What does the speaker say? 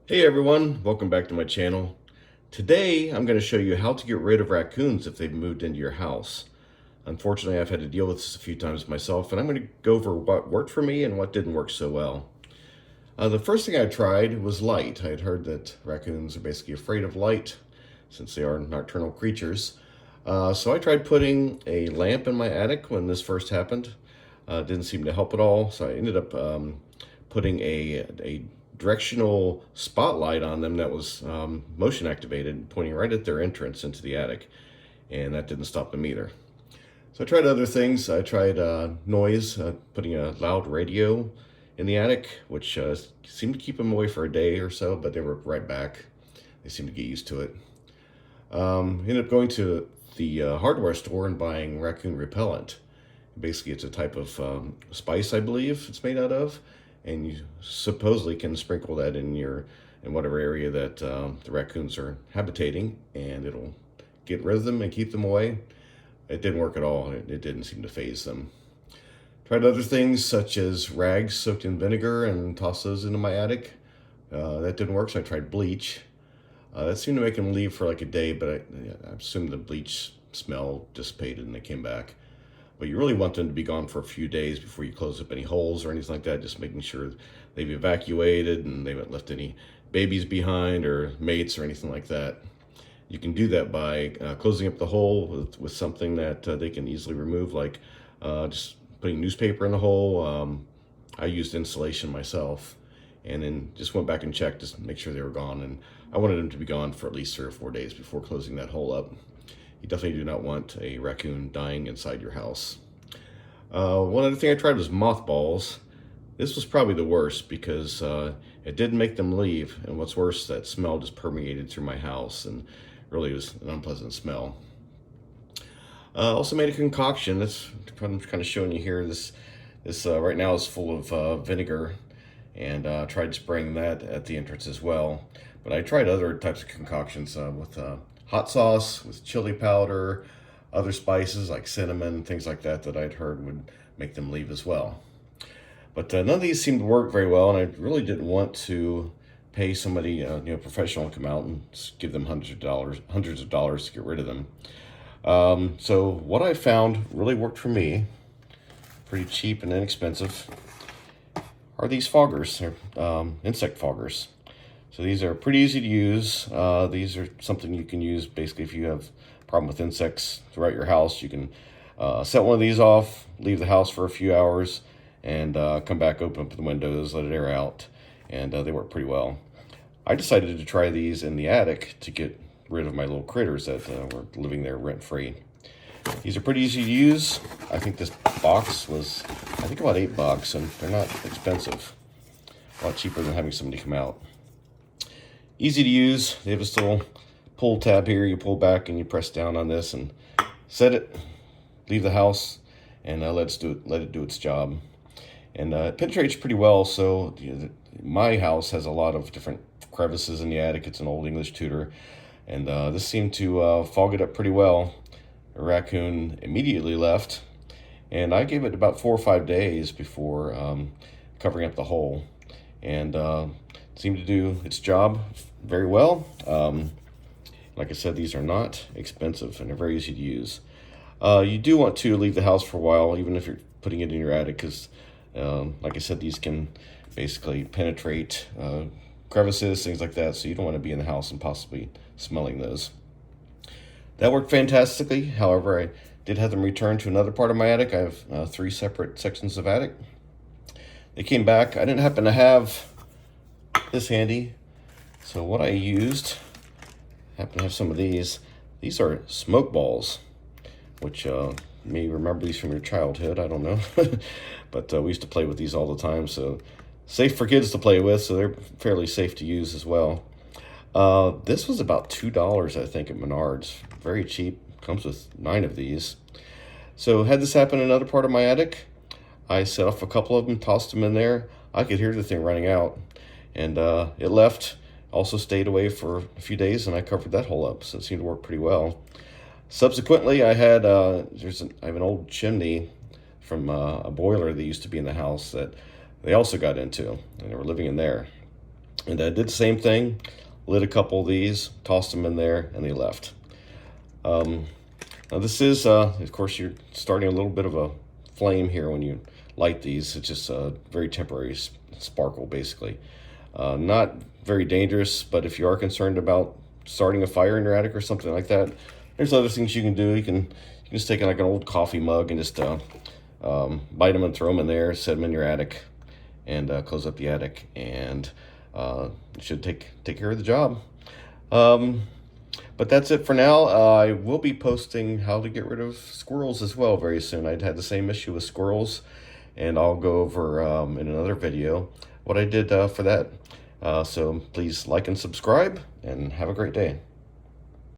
Hey everyone, welcome back to my channel. Today I'm going to show you how to get rid of raccoons if they've moved into your house. Unfortunately, I've had to deal with this a few times myself, and I'm going to go over what worked for me and what didn't work so well. The first thing I tried was light. I had heard that raccoons are basically afraid of light since they are nocturnal creatures. So I tried putting a lamp in my attic when this first happened. Didn't seem to help at all, so I ended up putting a directional spotlight on them that was motion activated, pointing right at their entrance into the attic, and that didn't stop them either. So I tried other things. I tried noise, putting a loud radio in the attic, which seemed to keep them away for a day or so, but they were right back. They seemed to get used to it. Ended up going to the hardware store and buying raccoon repellent. Basically, it's a type of spice, I believe it's made out of, and you supposedly can sprinkle that in whatever area that the raccoons are habitating, and it'll get rid of them and keep them away. It didn't work at all. It didn't seem to faze them. Tried other things such as rags soaked in vinegar and tossed those into my attic. That didn't work, so I tried bleach. That seemed to make them leave for like a day, but I assumed the bleach smell dissipated and they came back. But you really want them to be gone for a few days before you close up any holes or anything like that, just making sure they've evacuated and they haven't left any babies behind or mates or anything like that. You can do that by closing up the hole with something that they can easily remove, like just putting newspaper in the hole. I used insulation myself, and then just went back and checked just to make sure they were gone. And I wanted them to be gone for at least 3 or 4 days before closing that hole up. You definitely do not want a raccoon dying inside your house. One other thing I tried was mothballs. This was probably the worst because it didn't make them leave, and what's worse, that smell just permeated through my house, and really was an unpleasant smell. Also made a concoction. That's I'm kind of showing you here. This right now is full of vinegar, and tried spraying that at the entrance as well. But I tried other types of concoctions with hot sauce, with chili powder, other spices like cinnamon, things like that that I'd heard would make them leave as well. But none of these seemed to work very well, and I really didn't want to pay somebody, professional to come out and give them hundreds of dollars to get rid of them. So what I found really worked for me, pretty cheap and inexpensive, are these foggers. They're insect foggers. So these are pretty easy to use. These are something you can use basically if you have a problem with insects throughout your house. You can set one of these off, leave the house for a few hours, and come back, open up the windows, let it air out, and they work pretty well. I decided to try these in the attic to get rid of my little critters that were living there rent-free. These are pretty easy to use. I think this box was, about $8, and they're not expensive. A lot cheaper than having somebody come out. Easy to use. They have this little pull tab here. You pull back and you press down on this and set it, leave the house, and let it do its job. And it penetrates pretty well. So my house has a lot of different crevices in the attic. It's an old English Tudor, and this seemed to fog it up pretty well. A raccoon immediately left, and I gave it about 4 or 5 days before covering up the hole, and seemed to do its job very well. Like I said, these are not expensive and they're very easy to use. You do want to leave the house for a while, even if you're putting it in your attic, because like I said, these can basically penetrate crevices, things like that, so you don't want to be in the house and possibly smelling those. That worked fantastically. However, I did have them return to another part of my attic. I have 3 separate sections of attic. They came back. I didn't happen to have this handy, so what I used, happen to have some of these. These are smoke balls, which you may remember these from your childhood, I don't know. But we used to play with these all the time, so safe for kids to play with, so they're fairly safe to use as well. This was about $2, I think, at Menards. Very cheap. Comes with 9 of these. So had this happen in another part of my attic, I set off a couple of them, tossed them in there. I could hear the thing running out, and it left. Also stayed away for a few days, and I covered that hole up, so it seemed to work pretty well. Subsequently, I had I have an old chimney from a boiler that used to be in the house that they also got into, and they were living in there. And I did the same thing, lit a couple of these, tossed them in there, and they left. Now this is, of course, you're starting a little bit of a flame here when you light these. It's just a very temporary sparkle, basically. Not very dangerous, but if you are concerned about starting a fire in your attic or something like that, there's other things you can do. You can just take like an old coffee mug and just bite them and throw them in there, set them in your attic, and close up the attic, and it should take care of the job. But that's it for now. I will be posting how to get rid of squirrels as well very soon. I'd had the same issue with squirrels, and I'll go over in another video what I did for that. So please like and subscribe, and have a great day.